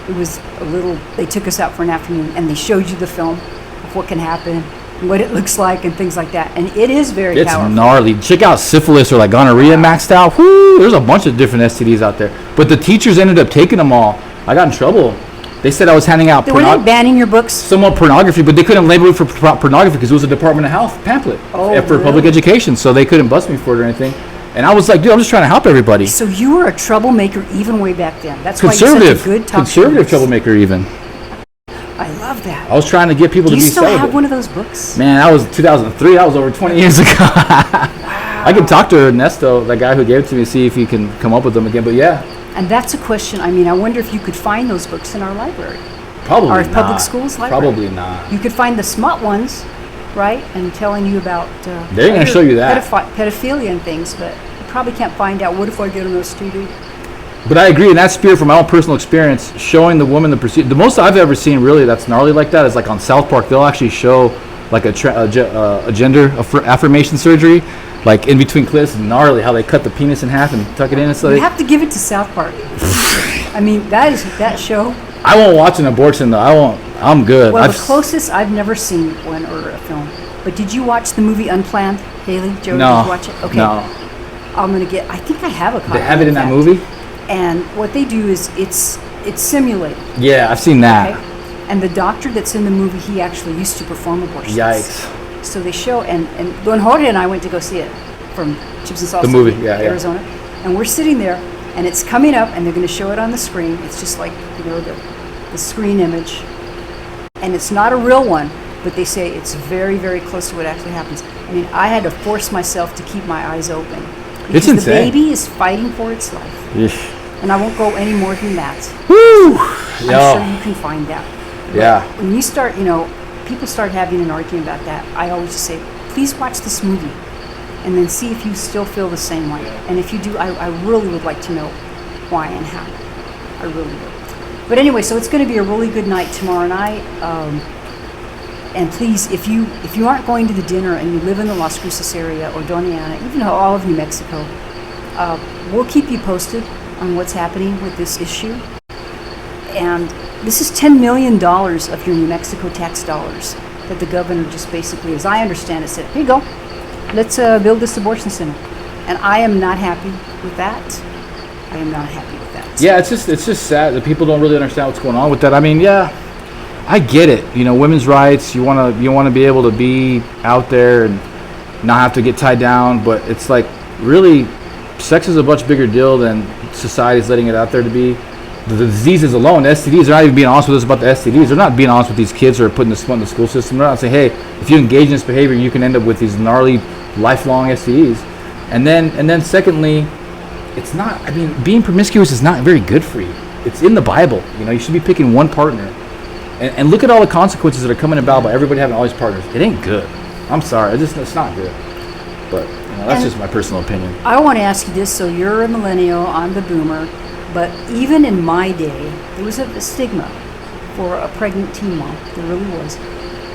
it was a little, they took us out for an afternoon and they showed you the film of what can happen, what it looks like and things like that. And it is very powerful. It's gnarly. Check out syphilis or like gonorrhea maxed out. Whoo, there's a bunch of different STDs out there. But the teachers ended up taking them all. I got in trouble. They said I was handing out Were they banning your books? somewhat pornography, but they couldn't label it for pornography because it was a Department of Health pamphlet for public education, so they couldn't bust me for it or anything. And I was like, dude, I'm just trying to help everybody. So you were a troublemaker even way back then. That's why Conservative, you're such a good conservative troublemaker even. I love that. I was trying to get people Do to you be still celibate. have one of those books? Man, that was 2003. That was over 20 years ago. I can talk to Ernesto, that guy who gave it to me, see if he can come up with them again. But yeah, And that's a question. I mean, I wonder if you could find those books in our library. probably Our not. public schools library. Probably not. You could find the smart ones, right? And telling you about They're gonna show you that. pedophilia and things, but you probably can't find out. What if I get on those TV? But I agree in that spirit from my own personal experience, showing the woman the procedure. The most I've ever seen really that's gnarly like that is like on South Park. They'll actually show like a gender affirmation surgery, like in between clips. Gnarly how they cut the penis in half and tuck it in. And so You have to give it to South Park. I mean, that show. I won't watch an abortion though. I won't. I'm good. Well, the closest I've never seen one or a film. But did you watch the movie Unplanned, Haley? Joe, No. did you watch it? Okay. No. I'm gonna get. I think I have a copy. They have it in that fact. movie. And what they do is it's simulated. Yeah, I've seen that. Okay? And the doctor that's in the movie, he actually used to perform abortions. Yikes. So they show, and when Jorge and I went to go see it from Chips and Salsa, The movie, yeah, yeah. Arizona, and we're sitting there, and it's coming up, and they're going to show it on the screen. It's just like, the screen image, and it's not a real one, but they say it's very, very close to what actually happens. I mean, I had to force myself to keep my eyes open. It's Because insane. the baby is fighting for its life. Yeesh. And I won't go any more than that. Woo! I'm Yo. sure you can find that. Yeah. When you start, people start having an argument about that, I always just say, please watch this movie and then see if you still feel the same way. And if you do, I really would like to know why and how. I really would. But anyway, so it's going to be a really good night tomorrow night. And please, if you aren't going to the dinner and you live in the Las Cruces area or Doña, even all of New Mexico, we'll keep you posted on what's happening with this issue. And this is $10 million of your New Mexico tax dollars that the governor just basically, as I understand it, said, here you go, let's build this abortion center. And I am not happy with that. I am not happy with that. Yeah, it's just sad that people don't really understand what's going on with that. I mean, yeah, I get it. Women's rights. You wanna be able to be out there and not have to get tied down. But it's like really, sex is a much bigger deal than society's letting it out there to be. The diseases alone, the STDs, they're not even being honest with us about the STDs. They're not being honest with these kids who are putting this in the school system. They're not saying, hey, if you engage in this behavior, you can end up with these gnarly, lifelong STDs. And then secondly, it's not. I mean, being promiscuous is not very good for you. It's in the Bible. You should be picking one partner. And look at all the consequences that are coming about by everybody having all these partners. It ain't good. I'm sorry. It's not good. But that's just my personal opinion. I want to ask you this. So you're a millennial, I'm the boomer. But even in my day, there was a stigma for a pregnant teen mom. There really was.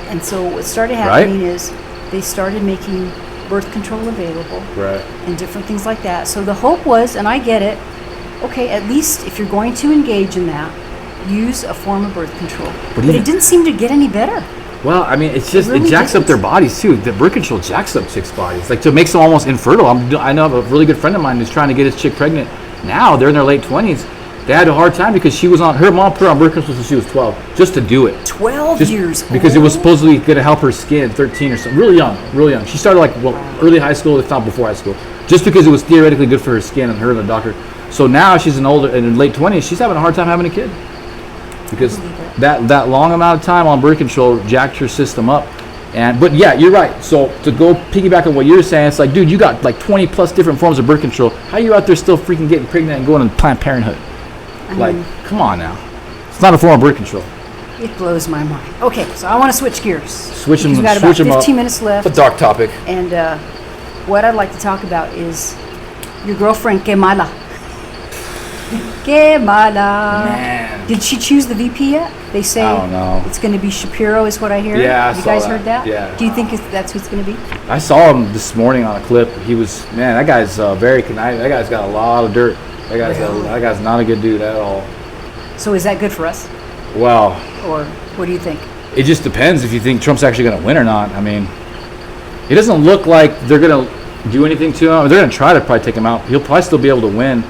And so what started happening is they started making birth control available. Right. And different things like that. So the hope was, and I get it, okay, at least if you're going to engage in that, use a form of birth control. But it didn't seem to get any better. Well, I mean, it's just, It really it jacks up didn't. their bodies too. The birth control jacks up chicks' bodies. Like, it makes them almost infertile. I know of a really good friend of mine who's trying to get his chick pregnant. Now they're in their late 20s, They had a hard time because her mom put her on birth control since she was 12, just to do it. 12 Just years because it old? was supposedly going to help her skin, 13 or something. Really young. She started early high school, if not before high school, just because it was theoretically good for her skin and her and the doctor. So now she's in late 20s, she's having a hard time having a kid. Because that long amount of time on birth control jacked her system up. But yeah, you're right. So to go piggyback on what you're saying, it's like, dude, you got like 20 plus different forms of birth control. How are you out there still freaking getting pregnant and going to Planned Parenthood? Come on now. It's not a form of birth control. It blows my mind. Okay, so I want to switch gears. Switch them We've got about 15 up. minutes left. It's a dark topic. And what I'd like to talk about is your girlfriend, Kemala. Kemala. Man. Did she choose the VP yet? They say I don't know. it's going to be Shapiro, is what I hear. Yeah, I you saw guys that. heard that? Yeah. Do you think that's who it's going to be? I saw him this morning on a clip. He was, man, that guy's very conniving. That guy's got a lot of dirt. That guy's not a good dude at all. So is that good for us? Well, Or what do you think? it just depends if you think Trump's actually going to win or not. I mean, it doesn't look like they're going to do anything to him. They're going to try to probably take him out. He'll probably still be able to win.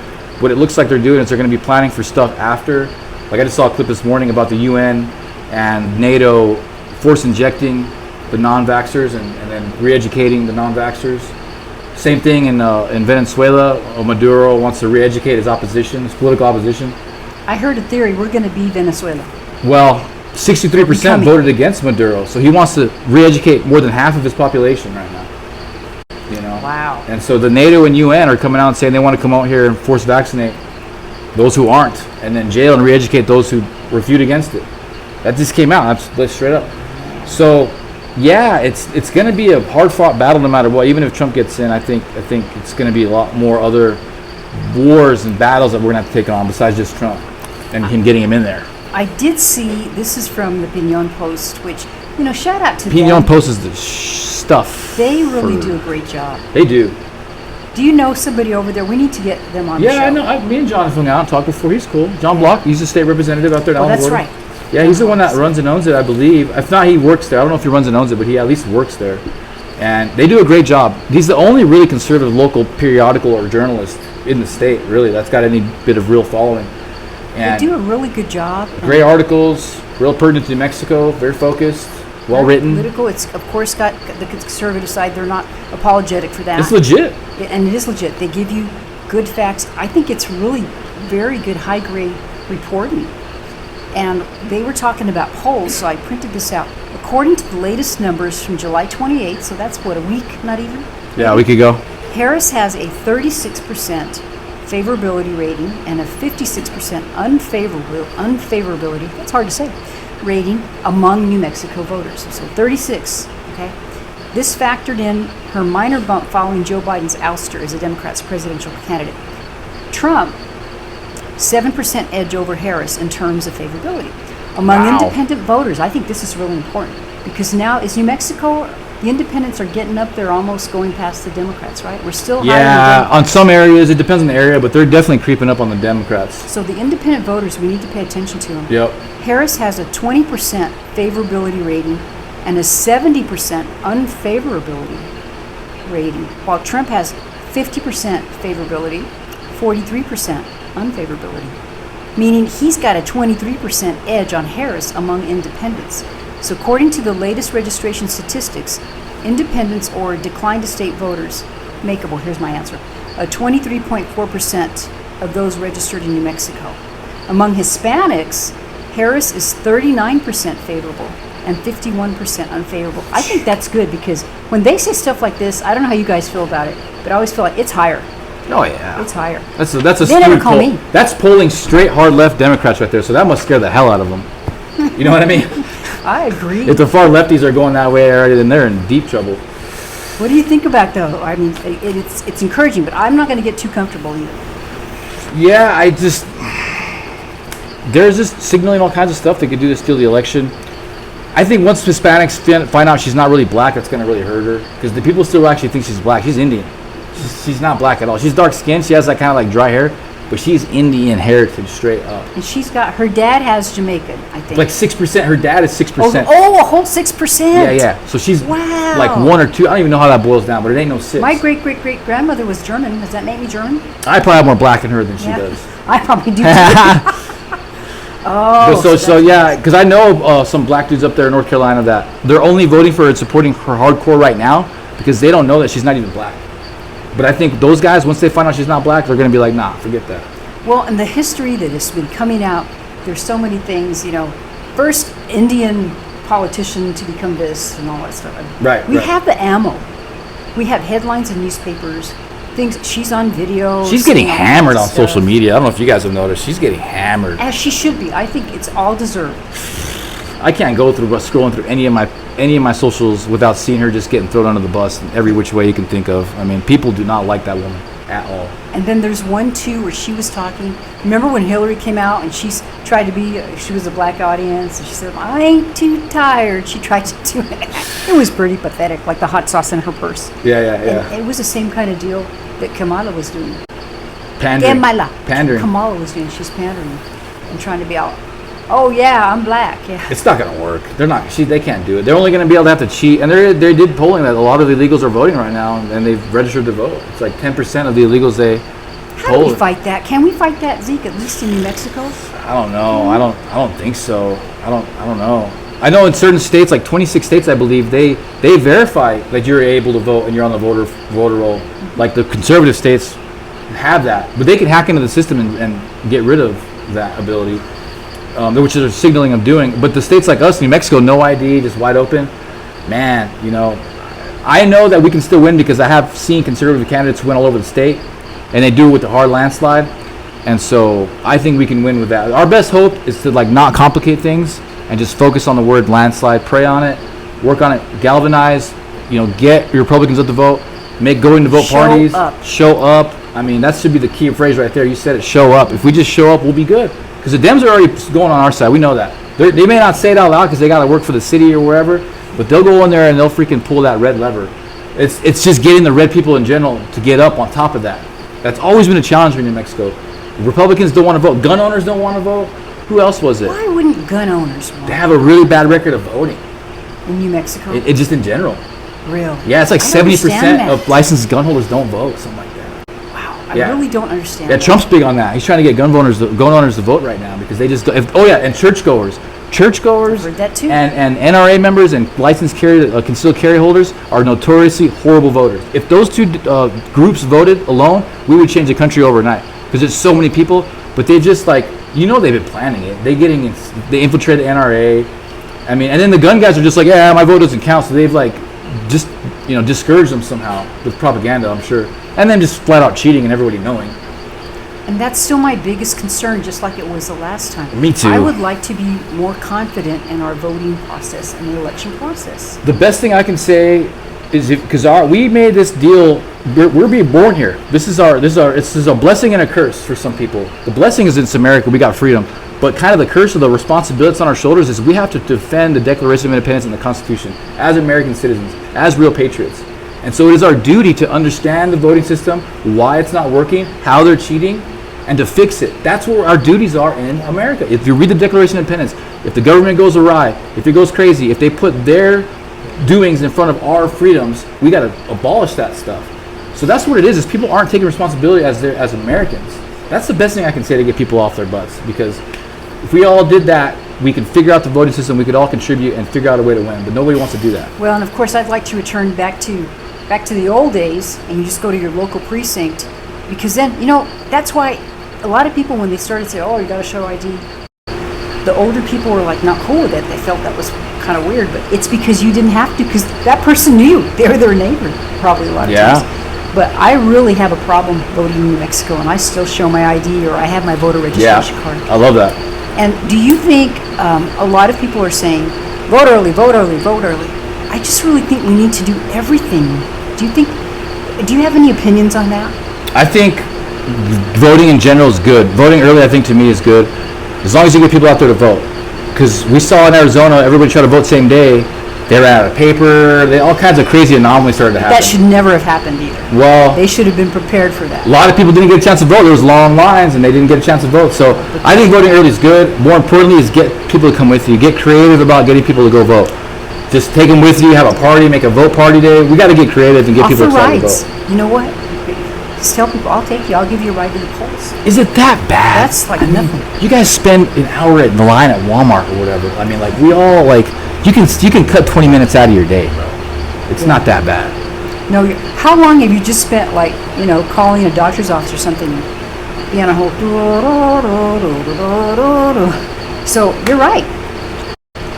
What it looks like they're doing is they're going to be planning for stuff after. Like I just saw a clip this morning about the UN and NATO force injecting the non-vaxxers and then re-educating the non-vaxxers. Same thing in Venezuela. Maduro wants to re-educate his opposition, his political opposition. I heard a theory we're going to be Venezuela. Well, 63% Becoming. voted against Maduro, so he wants to re-educate more than half of his population right now. You know. Wow. And so the NATO and UN are coming out and saying they want to come out here and force vaccinate those who aren't, and then jail and re-educate those who refute against it. That just came out. That's straight up. So, yeah, it's going to be a hard-fought battle no matter what. Even if Trump gets in, I think it's going to be a lot more other wars and battles that we're going to have to take on besides just Trump and him getting him in there. I did see, this is from the Pinion Post, which, shout out to Pinion them. Post is the stuff. They really do a great job. They do. Do you know somebody over there? We need to get them on the show. Yeah, I know. Me and John have hung out and talked before. He's cool. John Block, he's a state representative out there in Oh, Alamogordo. that's right. Yeah, he's the one that runs and owns it, I believe. If not, he works there. I don't know if he runs and owns it, but he at least works there. And they do a great job. He's the only really conservative local periodical or journalist in the state, really, that's got any bit of real following. And They do a really good job. great articles, real pertinent to New Mexico, very focused, well written. Political. It's, of course, got the conservative side. They're not apologetic for that. It's legit. And it is legit. They give you good facts. I think it's really very good high-grade reporting. And they were talking about polls, so I printed this out. According to the latest numbers from July 28th, so that's what, a week, not even? Yeah, a week ago. Harris has a 36% favorability rating and a 56% unfavorability, that's hard to say, rating among New Mexico voters. So 36, okay? This factored in her minor bump following Joe Biden's ouster as a Democrat's presidential candidate. Trump, 7% edge over Harris in terms of favorability. Among Wow. independent voters, I think this is really important because now is New Mexico, the independents are getting up there almost going past the Democrats, right? We're still higher than Yeah, Democrats. on some areas, it depends on the area, but they're definitely creeping up on the Democrats. So the independent voters, we need to pay attention to them. Yep. Harris has a 20% favorability rating and a 70% unfavorability rating, while Trump has 50% favorability, 43% unfavorability, meaning he's got a 23% edge on Harris among independents. So according to the latest registration statistics, independents or declined to state voters make up, well, here's my answer, 23.4% of those registered in New Mexico. Among Hispanics, Harris is 39% favorable and 51% unfavorable. I think that's good because when they say stuff like this, I don't know how you guys feel about it, but I always feel like it's higher. Oh, yeah. It's higher. That's a They never skewed call poll. me. That's polling straight hard left Democrats right there, so that must scare the hell out of them. You know what I mean? I agree. If the far lefties are going that way already, then they're in deep trouble. What do you think about though? I mean, it's encouraging, but I'm not going to get too comfortable either. Yeah, there's just signaling all kinds of stuff that could do to steal the election. I think once Hispanics find out she's not really black, that's going to really hurt her because the people still actually think she's black. She's Indian. She's not black at all. She's dark skinned. She has that kind of like dry hair, but she's Indian heritage straight up. And she's got, her dad has Jamaican, I think. Like 6%. Her dad is 6%. Oh, a whole 6%. Yeah. So she's Wow. like 1 or 2. I don't even know how that boils down, but it ain't no 6. My great-great-great-grandmother was German. Does that make me German? I probably have more black in her than she Yeah. does. I probably do. Oh, so yeah, because I know some black dudes up there in North Carolina that they're only voting for and supporting her hardcore right now because they don't know that she's not even black. But I think those guys, once they find out she's not black, they're going to be like, nah, forget that. Well, and the history that has been coming out, there's so many things, first Indian politician to become this and all that stuff. Right. We have the ammo. We have headlines in newspapers, things, she's on video. She's getting saying all hammered that on stuff. social media. I don't know if you guys have noticed. She's getting hammered. As she should be. I think it's all deserved. I can't go through scrolling through any of my socials without seeing her just getting thrown under the bus in every which way you can think of. I mean, people do not like that woman at all. And then there's one too where she was talking. Remember when Hillary came out and she tried to be? She was a black audience, and she said, "I ain't too tired." She tried to do it. It was pretty pathetic, like the hot sauce in her purse. Yeah. And it was the same kind of deal that Kamala was doing. Pandering. Pandering. Kamala was doing. She's pandering and trying to be out. Oh yeah, I'm black. Yeah. It's not going to work. They're not. They can't do it. They're only going to be able to have to cheat. And they did polling that a lot of the illegals are voting right now, and they've registered to vote. It's like 10% of the illegals they How do we fight that? Can we fight that, Zeke? At least in New Mexico? I don't know. I don't think so. I don't know. I know in certain states, like 26 states, I believe, they verify that you're able to vote and you're on the voter roll. Like the conservative states have that, but they can hack into the system and get rid of that ability, which they're signaling of doing. But the states like us, New Mexico, no ID, just wide open. Man, I know that we can still win because I have seen conservative candidates win all over the state, and they do it with the hard landslide. And so I think we can win with that. Our best hope is to not complicate things and just focus on the word landslide, pray on it, work on it, galvanize, get your Republicans up to vote, make going to vote parties, show up. I mean, that should be the key phrase right there. You said it, show up. If we just show up, we'll be good. Because the Dems are already going on our side. We know that. They may not say it out loud because they got to work for the city or wherever, but they'll go in there and they'll freaking pull that red lever. It's just getting the red people in general to get up on top of that. That's always been a challenge in New Mexico. Republicans don't want to vote. Gun owners don't want to vote. Who else was it? Why wouldn't gun owners want They have a really bad record of voting. in New Mexico? It just in general. Real. Yeah, it's like I don't 70% understand of that. licensed gun holders don't vote, something like that. Wow, I Yeah. really don't understand Yeah, that. Trump's big on that. He's trying to get gun owners to vote right now because they just go. And churchgoers Heard that too. and NRA members and licensed concealed carry holders are notoriously horrible voters. If those two groups voted alone, we would change the country overnight because there's so many people. But they just they've been planning it. They infiltrated NRA. I mean, and then the gun guys are just like, yeah, my vote doesn't count. So they've just discouraged them somehow with propaganda, I'm sure, and then just flat out cheating and everybody knowing. And that's still my biggest concern, just like it was the last time. Me too. I would like to be more confident in our voting process and the election process. The best thing I can say is because we made this deal. We're being born here. This is a blessing and a curse for some people. The blessing is it's America. We got freedom. But kind of the curse of the responsibility on our shoulders is we have to defend the Declaration of Independence and the Constitution as American citizens, as real patriots. And so it is our duty to understand the voting system, why it's not working, how they're cheating, and to fix it. That's where our duties are in America. If you read the Declaration of Independence, if the government goes awry, if it goes crazy, if they put their doings in front of our freedoms, we got to abolish that stuff. So that's what it is people aren't taking responsibility as Americans. That's the best thing I can say to get people off their butts, because if we all did that, we could figure out the voting system, we could all contribute and figure out a way to win, but nobody wants to do that. Well, and of course, I'd like to return back to the old days, and you just go to your local precinct, because then, that's why a lot of people, when they started to say, oh, you got to show ID, the older people were not cool with it. They felt that was kind of weird, but it's because you didn't have to, because that person knew. They were their neighbor, probably a lot of times. But I really have a problem voting in New Mexico, and I still show my ID, or I have my voter registration card. I love that. And do you think a lot of people are saying, vote early, vote early, vote early? I just really think we need to do everything. Do you have any opinions on that? I think voting in general is good. Voting early, I think, to me is good, as long as you get people out there to vote. Because we saw in Arizona, everybody tried to vote same day. They ran out of paper. All kinds of crazy anomalies started to happen. That should never have happened either. Well, they should have been prepared for that. A lot of people didn't get a chance to vote. There was long lines, and they didn't get a chance to vote. So I think voting early is good. More importantly is get people to come with you. Get creative about getting people to go vote. Just take them with you, have a party, make a vote party day. We got to get creative and get people excited to vote. You know what? Just tell people, I'll take you. I'll give you a ride to the polls. Is it that bad? That's like nothing. You guys spend an hour in the line at Walmart or whatever. I mean, like we all like you can cut 20 minutes out of your day, bro. It's not that bad. No, how long have you just spent, like, calling a doctor's office or something? Be on a whole. So you're right.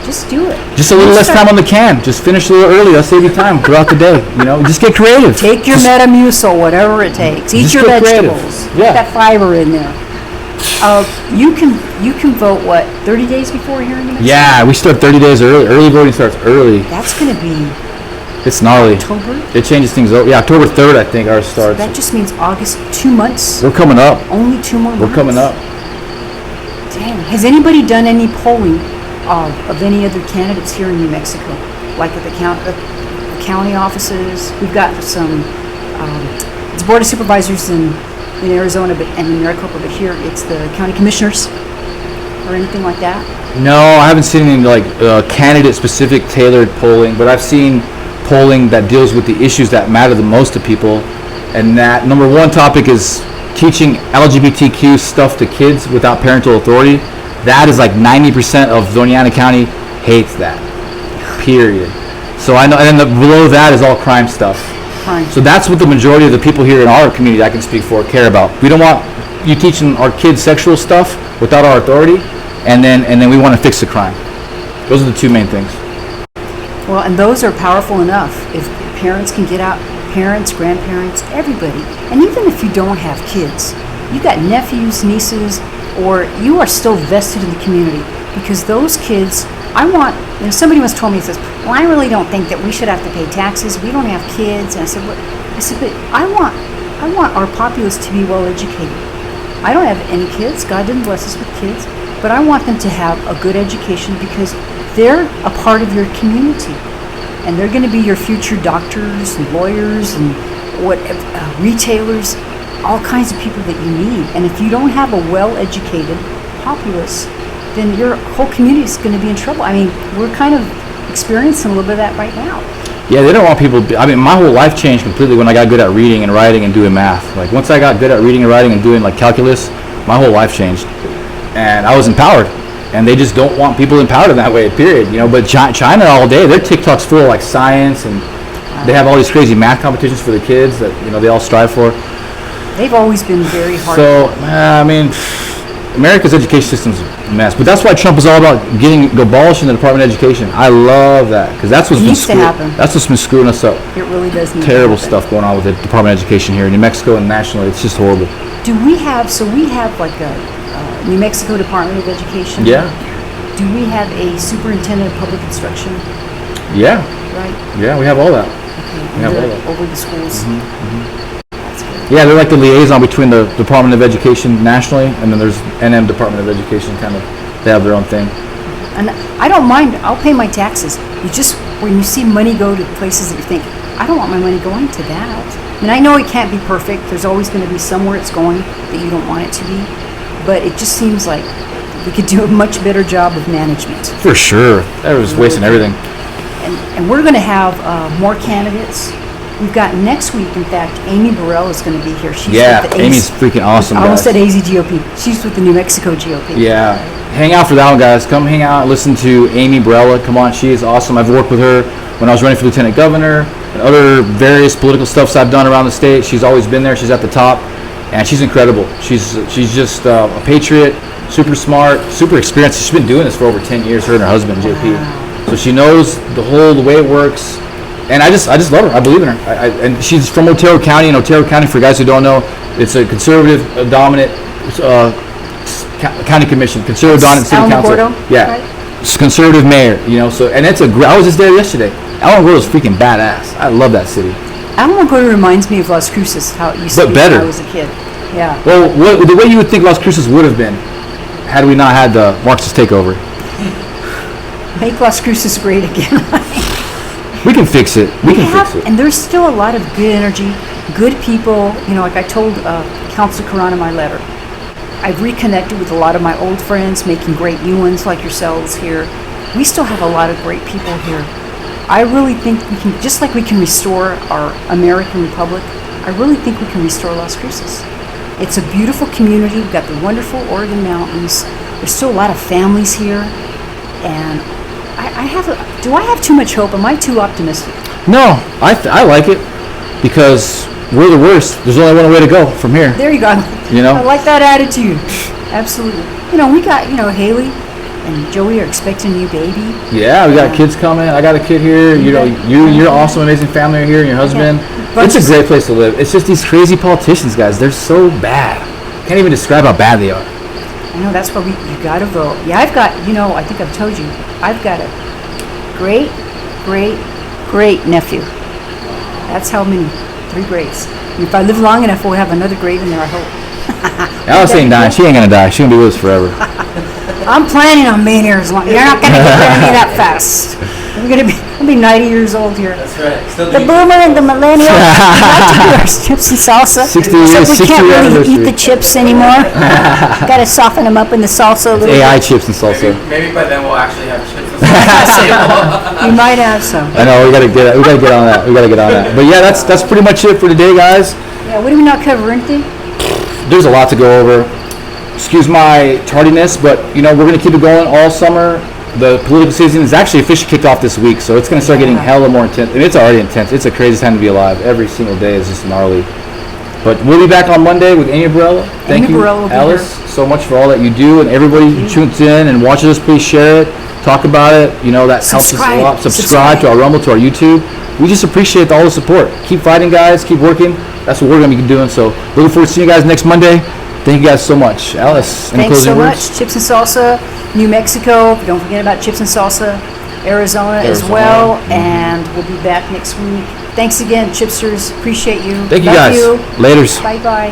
Just do it. Just a little less time on the can. Just finish a little early. That'll save you time throughout the day. Just get creative. Take your Metamucil, whatever it takes. Eat your vegetables. Yeah. Put that fiber in there. You can vote, 30 days before here in New Mexico? Yeah, we start 30 days early. Early voting starts early. That's going to be It's gnarly. October? It changes things up. Yeah, October 3rd, I think, ours starts. That just means August, 2 months. We're coming up. Only 2 more months. We're coming up. Damn. Has anybody done any polling of any other candidates here in New Mexico? Like at the county offices? We've got some, it's Board of Supervisors in Arizona and in Maricopa, but here it's the county commissioners or anything like that? No, I haven't seen any candidate-specific tailored polling, but I've seen polling that deals with the issues that matter the most to people, and that number one topic is teaching LGBTQ stuff to kids without parental authority. That is like 90% of Doña County hates that. Period. So I know, and then below that is all crime stuff. Crime. So that's what the majority of the people here in our community I can speak for care about. We don't want you teaching our kids sexual stuff without our authority, and then we want to fix the crime. Those are the two main things. Well, and those are powerful enough. If parents can get out, parents, grandparents, everybody, and even if you don't have kids, you got nephews, nieces, or you are still vested in the community, because those kids, somebody once told me, says, well, I really don't think that we should have to pay taxes. We don't have kids. And I said, but I want our populace to be well educated. I don't have any kids. God didn't bless us with kids, but I want them to have a good education because they're a part of your community, and they're going to be your future doctors and lawyers and retailers, all kinds of people that you need. And if you don't have a well-educated populace, then your whole community is going to be in trouble. I mean, we're kind of experiencing a little bit of that right now. Yeah, they don't want people. My whole life changed completely when I got good at reading and writing and doing math. Like once I got good at reading and writing and doing like calculus, my whole life changed, and I was empowered. And they just don't want people empowered in that way, period. But China all day, their TikTok's full of like science, and they have all these crazy math competitions for the kids that they all strive for. They've always been very hard. So America's education system's a mess, but that's why Trump is all about abolishing the Department of Education. I love that because that's what's been screwing us up. It really does need terrible to happen. stuff going on with the Department of Education here in New Mexico and nationally. It's just horrible. We have like a New Mexico Department of Education. Yeah. Do we have a superintendent of public instruction? Yeah. Right. Yeah, we have all that. Okay. We have all that. Over the schools. That's good. Yeah, they're like the liaison between the Department of Education nationally, and then there's NM Department of Education. They have their own thing. And I don't mind. I'll pay my taxes. When you see money go to places that you think, I don't want my money going to that. And I know it can't be perfect. There's always going to be somewhere it's going that you don't want it to be. But it just seems like we could do a much better job of management. For sure. That was wasting everything. And we're going to have more candidates. We've got next week, in fact, Amy Burrell is going to be here. Amy's freaking awesome, I almost guys. said AZGOP. She's with the New Mexico GOP. Yeah. Hang out for that one, guys. Come hang out and listen to Amy Burrell. Come on, she is awesome. I've worked with her when I was running for lieutenant governor and other various political stuffs I've done around the state. She's always been there. She's at the top. And she's incredible. She's just a patriot, super smart, super experienced. She's been doing this for over 10 years, her and her husband, JP. Wow. So she knows the way it works. And I just love her. I believe in her. And she's from Otero County. And Otero County, for guys who don't know, it's a conservative dominant county commission, conservative dominant city council. Yeah. Right? It's conservative mayor, So, and I was just there yesterday. Alamogordo is freaking badass. I love that city. Alamogordo reminds me of Las Cruces, how it used to be when I was a kid. Yeah. Well, the way you would think Las Cruces would have been had we not had the Marxist takeover. Make Las Cruces great again. We can fix it. We can fix it. And there's still a lot of good energy, good people. Like I told Councilor Karan in my letter, I've reconnected with a lot of my old friends, making great new ones like yourselves here. We still have a lot of great people here. I really think we can, just like we can restore our American Republic, I really think we can restore Las Cruces. It's a beautiful community. We've got the wonderful Oregon Mountains. There's still a lot of families here. And do I have too much hope? Am I too optimistic? No, I like it because we're the worst. There's only one way to go from here. There you go. You know? I like that attitude. Absolutely. We got, Haley and Joey are expecting a new baby. Yeah, we got kids coming. I got a kid here. Your awesome, amazing family are here, and your husband. It's a great place to live. It's just these crazy politicians, guys. They're so bad. Can't even describe how bad they are. I know, that's why you got to vote. Yeah, I've got, I think I've told you, I've got a great, great, great nephew. That's how many. 3 greats. And if I live long enough, we'll have another great in there, I hope. Alice ain't dying. She ain't going to die. She's going to be with us forever. I'm planning on being here as long. You're not going to get rid of me that fast. I'll be 90 years old here. That's right. The boomer and the millennial. We like to do our chips and salsa. 60 years, we can't really anniversary. eat the chips anymore. Got to soften them up in the salsa a little AI bit. chips and salsa. Maybe by then we'll actually have chips and salsa. We might have some. I know, we gotta get on that. But yeah, that's pretty much it for today, guys. Yeah, what do we not cover? Anything? There's a lot to go over. Excuse my tardiness, but we're gonna keep it going all summer. The political season is actually officially kicked off this week, so it's gonna start getting hella more intense. And it's already intense. It's a crazy time to be alive. Every single day is just gnarly. But we'll be back on Monday with Amy Barella. Thank you, Alice, so much for all that you do, and everybody who tunes in and watches us. Please share it, talk about it. That helps us a lot. Subscribe to our Rumble, to our YouTube. We just appreciate all the support. Keep fighting, guys. Keep working. That's what we're gonna be doing. So looking forward to seeing you guys next Monday. Thank you guys so much. Alice, any closing words? Thanks so much. Chips and Salsa, New Mexico. Don't forget about Chips and Salsa, Arizona as well. And we'll be back next week. Thanks again, Chipsters. Appreciate you. Thank you, Love guys. you. Laters. Bye-bye.